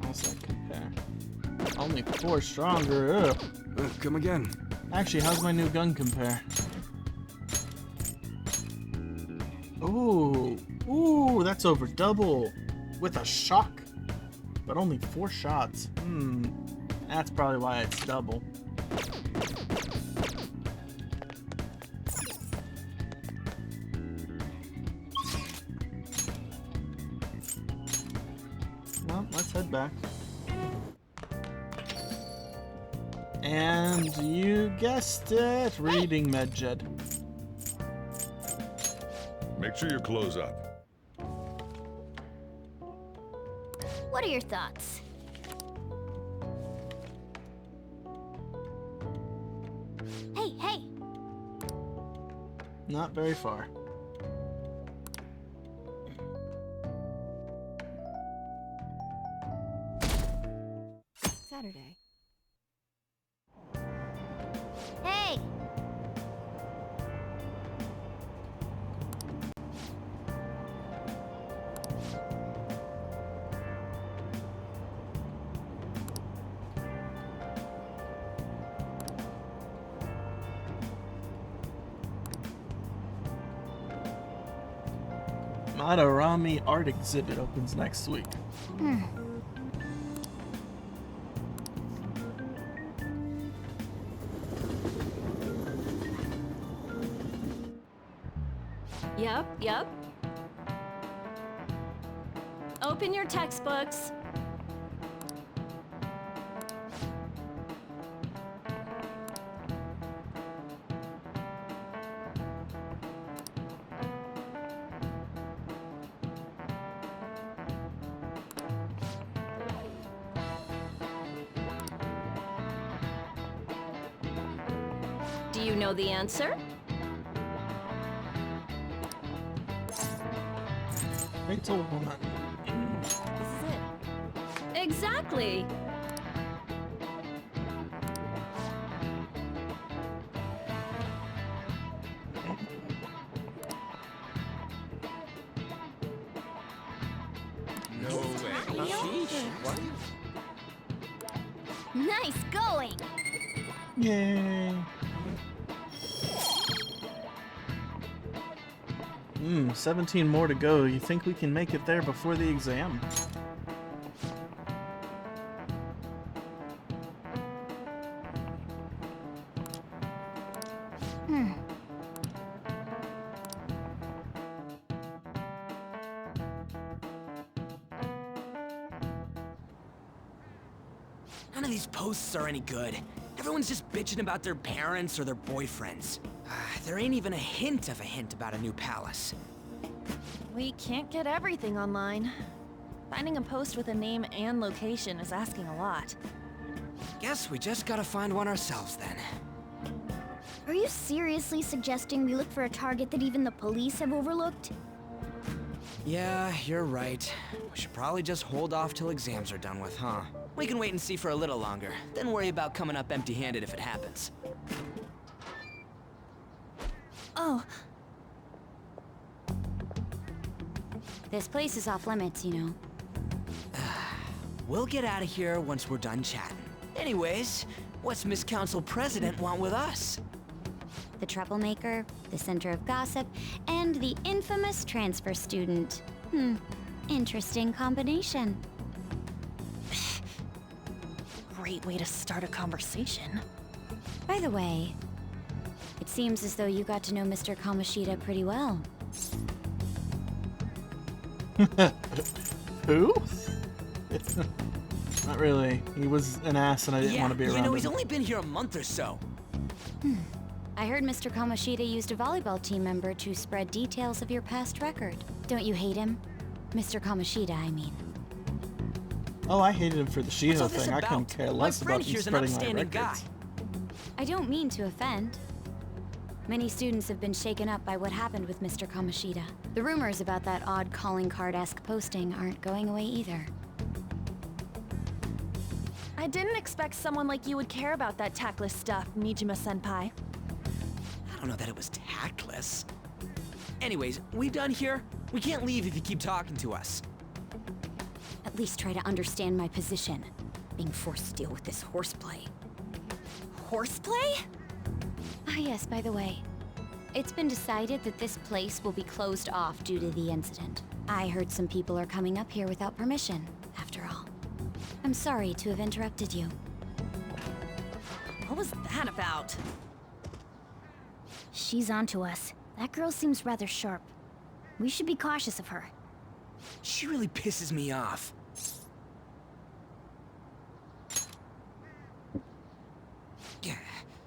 How's that compare? Only 4 stronger. Ugh. Come again. Actually, how's my new gun compare? Ooh. Ooh, that's over double. With a shock. But only 4 shots. That's probably why it's double. Well, let's head back. And you guessed it, reading Medjed. Make sure you close up. What are your thoughts? Hey, hey! Not very far. Saturday. Hey! Madarami art exhibit opens next week. Yep. Open your textbooks. Do you know the answer? Fatal woman. This is it. Exactly. No way. What? Nice going! Yay! 17 more to go. You think we can make it there before the exam? None of these posts are any good. Everyone's just bitching about their parents or their boyfriends. There ain't even a hint about a new palace. We can't get everything online. Finding a post with a name and location is asking a lot. Guess we just gotta find one ourselves then. Are you seriously suggesting we look for a target that even the police have overlooked? Yeah, you're right. We should probably just hold off till exams are done with, huh? We can wait and see for a little longer, then worry about coming up empty-handed if it happens. Oh. This place is off limits, you know. We'll get out of here once we're done chatting. Anyways, what's Miss Council President want with us? The troublemaker, the center of gossip, and the infamous transfer student. Interesting combination. Great way to start a conversation. By the way, it seems as though you got to know Mr. Kamoshida pretty well. Who? Not really. He was an ass and I didn't want to be around you know, him. he's only been here a month or so. I heard Mr. Kamoshida used a volleyball team member to spread details of your past record. Don't you hate him? Mr. Kamoshida, I mean. Oh, I hated him for the What's Shiho all this thing. I couldn't about? care My less friend about him here's an spreading my upstanding records. guy. I don't mean to offend. Many students have been shaken up by what happened with Mr. Kamoshida. The rumors about that odd calling card-esque posting aren't going away either. I didn't expect someone like you would care about that tactless stuff, Nijima-senpai. I don't know that it was tactless. Anyways, we done here? We can't leave if you keep talking to us. At least try to understand my position. Being forced to deal with this horseplay. Horseplay? Ah yes, by the way. It's been decided that this place will be closed off due to the incident. I heard some people are coming up here without permission, after all. I'm sorry to have interrupted you. What was that about? She's onto us. That girl seems rather sharp. We should be cautious of her. She really pisses me off. Yeah,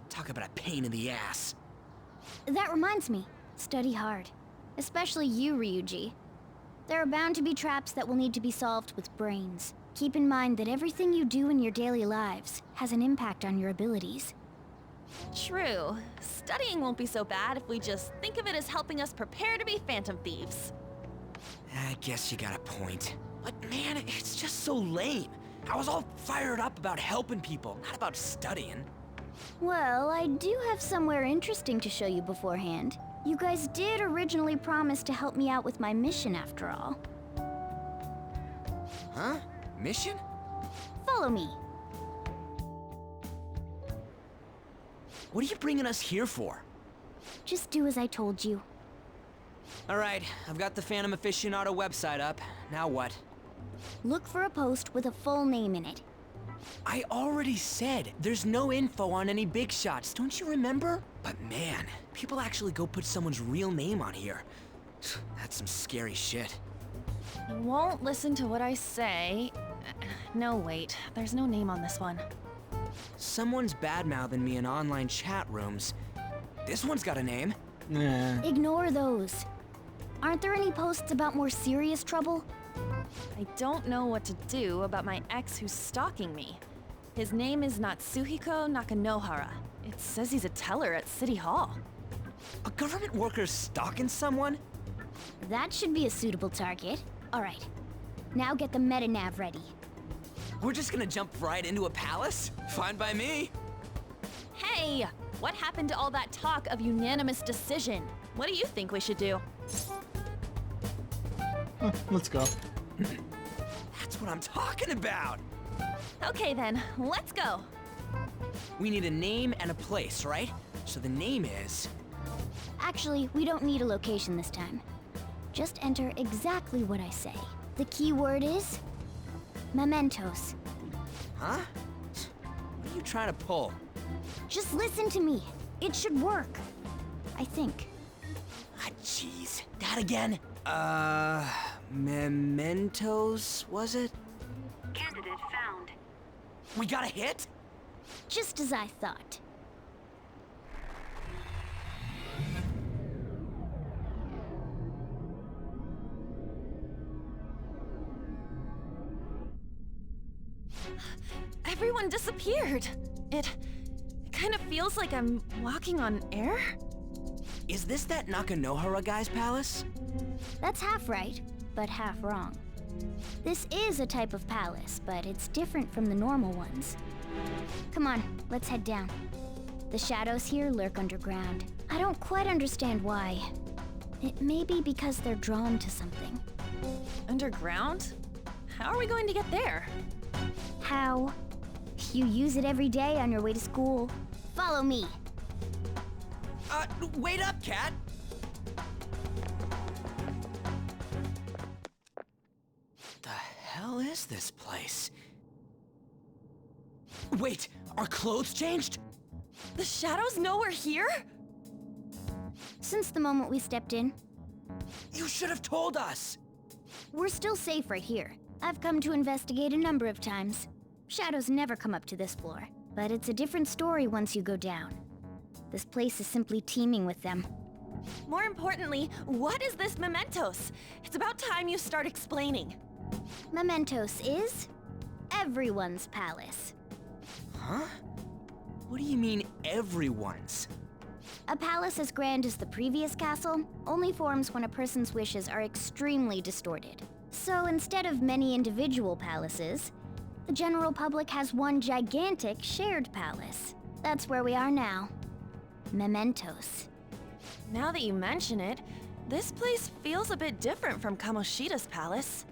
talk about a pain in the ass. That reminds me, study hard. Especially you, Ryuji. There are bound to be traps that will need to be solved with brains. Keep in mind that everything you do in your daily lives has an impact on your abilities. True. Studying won't be so bad if we just think of it as helping us prepare to be phantom thieves. I guess you got a point. But man, it's just so lame. I was all fired up about helping people, not about studying. Well, I do have somewhere interesting to show you beforehand. You guys did originally promise to help me out with my mission after all. Huh? Mission? Follow me. What are you bringing us here for? Just do as I told you. Alright, I've got the Phantom Aficionado website up. Now what? Look for a post with a full name in it. I already said there's no info on any big shots, don't you remember? But man, people actually go put someone's real name on here. That's some scary shit. You won't listen to what I say. No, wait. There's no name on this one. Someone's bad-mouthing me in online chat rooms. This one's got a name. Nah. Ignore those. Aren't there any posts about more serious trouble? I don't know what to do about my ex who's stalking me. His name is Natsuhiko Nakanohara. It says he's a teller at City Hall. A government worker stalking someone? That should be a suitable target. Alright. Now get the meta-nav ready. We're just gonna jump right into a palace? Fine by me. Hey! What happened to all that talk of unanimous decision? What do you think we should do? Let's go. That's what I'm talking about! Okay then, let's go! We need a name and a place, right? So the name is... Actually, we don't need a location this time. Just enter exactly what I say. The key word is... mementos. Huh? What are you trying to pull? Just listen to me. It should work. I think. Ah, jeez. That again? Mementos, was it? Candidate found. We got a hit? Just as I thought. everyone disappeared. It kind of feels like I'm walking on air. Is this that Nakanohara guy's palace? That's half right, but half wrong. This is a type of palace, but it's different from the normal ones. Come on, let's head down. The shadows here lurk underground. I don't quite understand why. It may be because they're drawn to something. Underground? How are we going to get there? How? You use it every day on your way to school. Follow me. Wait up, Cat! The hell is this place? Wait, our clothes changed? The shadows know we're here? Since the moment we stepped in. You should have told us! We're still safe right here. I've come to investigate a number of times. Shadows never come up to this floor, but it's a different story once you go down. This place is simply teeming with them. More importantly, what is this Mementos? It's about time you start explaining. Mementos is everyone's palace. Huh? What do you mean, everyone's? A palace as grand as the previous castle only forms when a person's wishes are extremely distorted. So instead of many individual palaces, the general public has one gigantic shared palace. That's where we are now. Mementos. Now that you mention it, this place feels a bit different from Kamoshida's palace.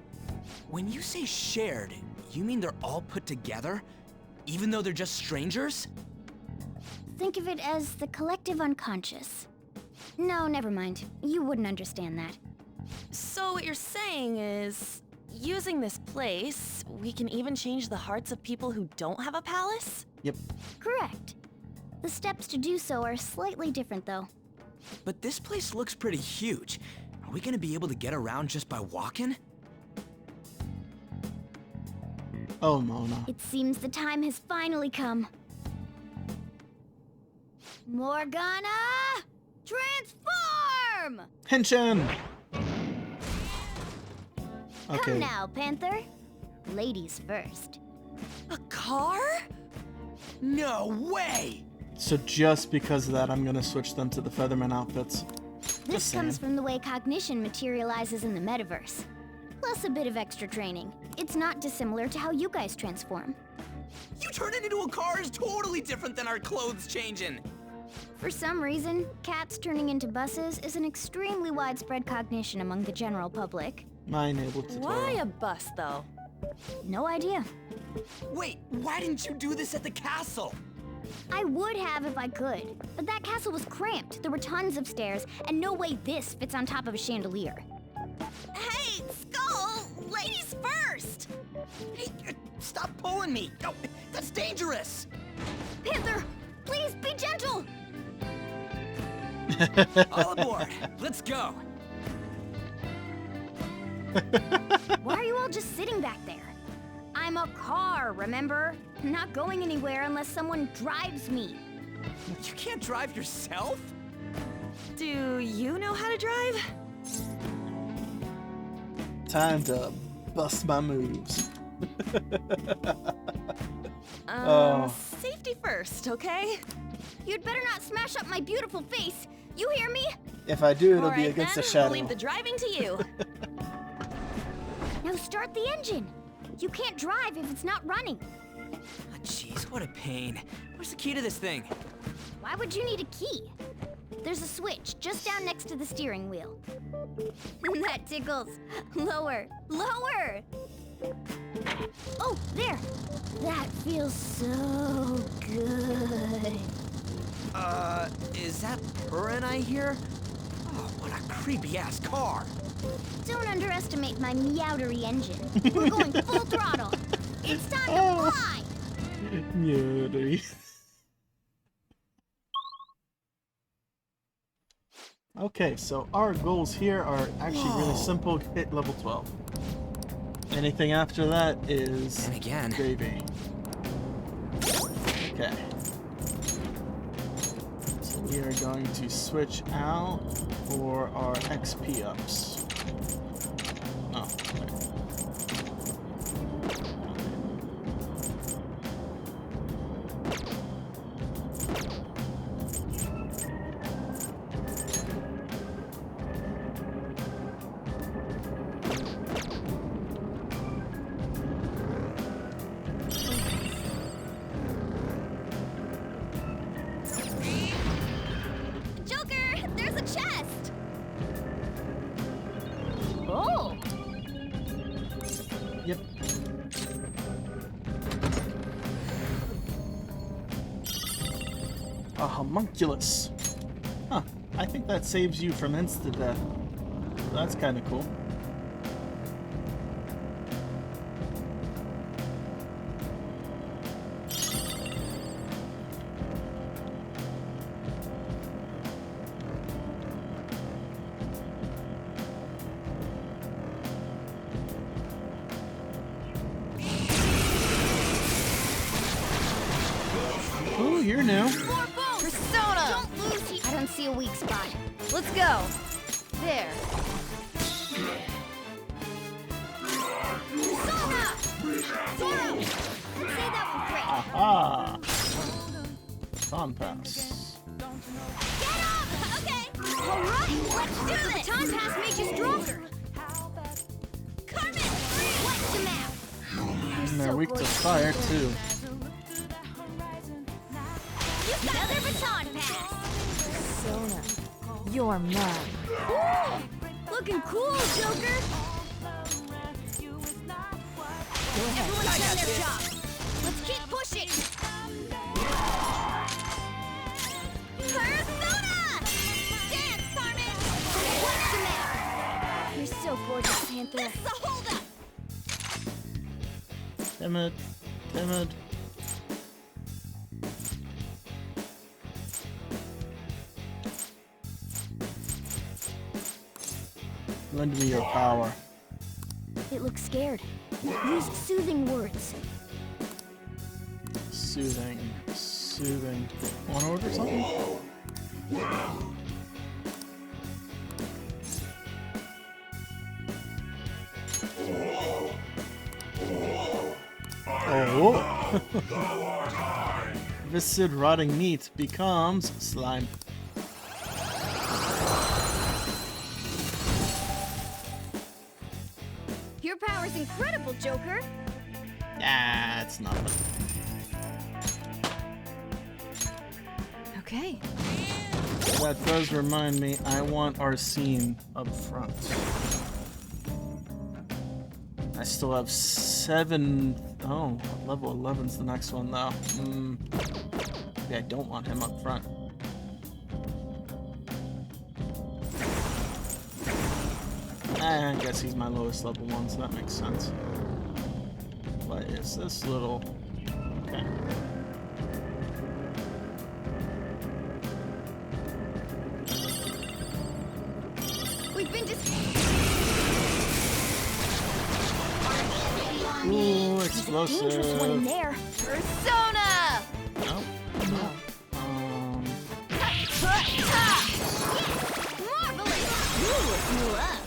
When you say shared, you mean they're all put together? Even though they're just strangers? Think of it as the collective unconscious. No, never mind. You wouldn't understand that. So what you're saying is, using this place, we can even change the hearts of people who don't have a palace? Yep. Correct. The steps to do so are slightly different, though. But this place looks pretty huge. Are we gonna be able to get around just by walking? Oh, Mona. It seems the time has finally come. Morgana! Transform! Henshin! Okay. Come now, Panther. Ladies first. A car? No way! So just because of that, I'm gonna switch them to the Featherman outfits. This comes from the way cognition materializes in the metaverse. Plus a bit of extra training. It's not dissimilar to how you guys transform. You turning into a car is totally different than our clothes changing! For some reason, cats turning into buses is an extremely widespread cognition among the general public. My enabled tutorial. Why a bus, though? No idea. Wait, why didn't you do this at the castle? I would have if I could, but that castle was cramped. There were tons of stairs, and no way this fits on top of a chandelier. Hey, Skull! Ladies first! Hey, stop pulling me! No, that's dangerous! Panther, please be gentle! All aboard! Let's go! Why are you all just sitting back there? I'm a car, remember? Not going anywhere unless someone drives me. You can't drive yourself? Do you know how to drive? Time to bust my moves. Safety first, okay? You'd better not smash up my beautiful face. You hear me? If I do, it'll All be right, against then, the shadow. I'll leave the driving to you. Now start the engine. You can't drive if it's not running. Jeez, what a pain. Where's the key to this thing? Why would you need a key? There's a switch just down next to the steering wheel. That tickles. Lower, lower! Oh, there! That feels so good. Is that Purin I hear? Oh, what a creepy-ass car. Don't underestimate my meowdery engine. We're going full throttle. It's time to fly! Meowdery. Okay, so our goals here are actually really simple. Hit level 12. Anything after that is and again. Gravy. Okay. So we are going to switch out for our XP ups. Oh, okay. Yep. A homunculus. Huh. I think that saves you from insta-death. That's kind of cool. Ooh, you're new. Persona! I don't see a weak spot. Let's go. There. Persona! Zero! Say that one quick. Aha! Con pass. Get up! Okay. All right. Let's do this. The time pass made you stronger. Carmen! What's the map? And they're weak to fire, too. Another baton pass. Persona, you're mine. Ooh, looking cool, Joker. Everyone's done their job. Let's keep pushing. Persona! Dance, Carmen! What's the matter? You're so gorgeous, Panther. This is a holdup. Timid. Timid. Lend me your power. It looks scared. Use soothing words. Soothing. Soothing. Want to order something? Oh! Viscid rotting meat becomes slime. Your power's incredible, Joker. Ah, it's nothing. Okay. That does remind me, I want our scene up front. I still have 7... Oh, level 11's the next one, though. Maybe I don't want him up front. I guess he's my lowest level one, so that makes sense. What is this little... Okay. We've been Ooh, explosive. dangerous one in there. Persona! No. No. Marvelous! You look new up.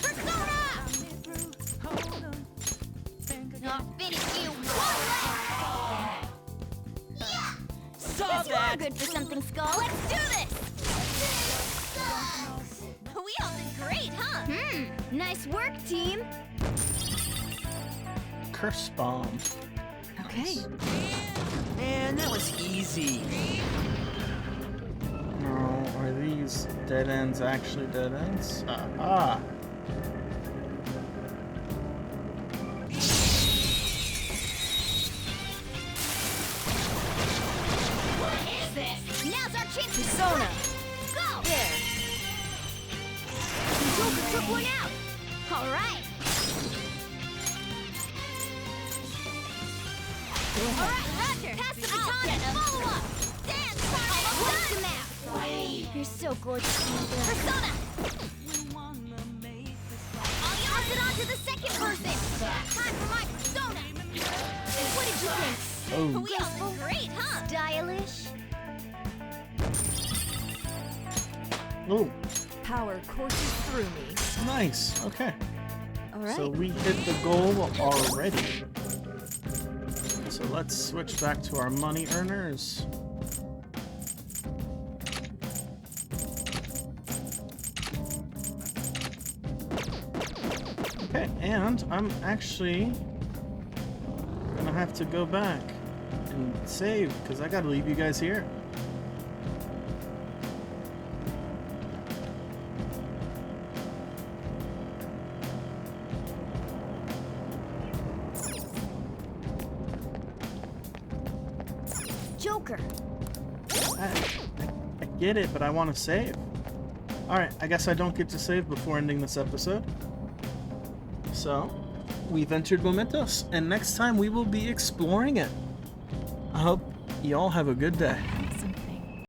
Persona! I'll finish you one left. Yeah! Saw Guess you are that. good for something, Skull. Let's do this! We all did great, huh? Nice work, team. Curse bomb. Okay. Man, that was easy. No, are these dead ends actually dead ends? Aha! What is this? Now's our chance. Persona. Go. There. The Joker took one out. All right. All right, Roger. Pass the baton and follow up. Dance, Carmen. What's the map? Wait. You're so gorgeous, Panther. Persona. I'll pass it on to the second person. Time for my persona. What did you think? Oh. We all did great, huh? Stylish. Ooh, Power courses through me. nice. Okay. All right. So we hit the goal already. So let's switch back to our money earners. Okay, and I'm actually gonna have to go back and save because I gotta leave you guys here. Joker. I get it, but I want to save. Alright, I guess I don't get to save before ending this episode. So, we've entered Mementos, and next time we will be exploring it. I hope you all have a good day.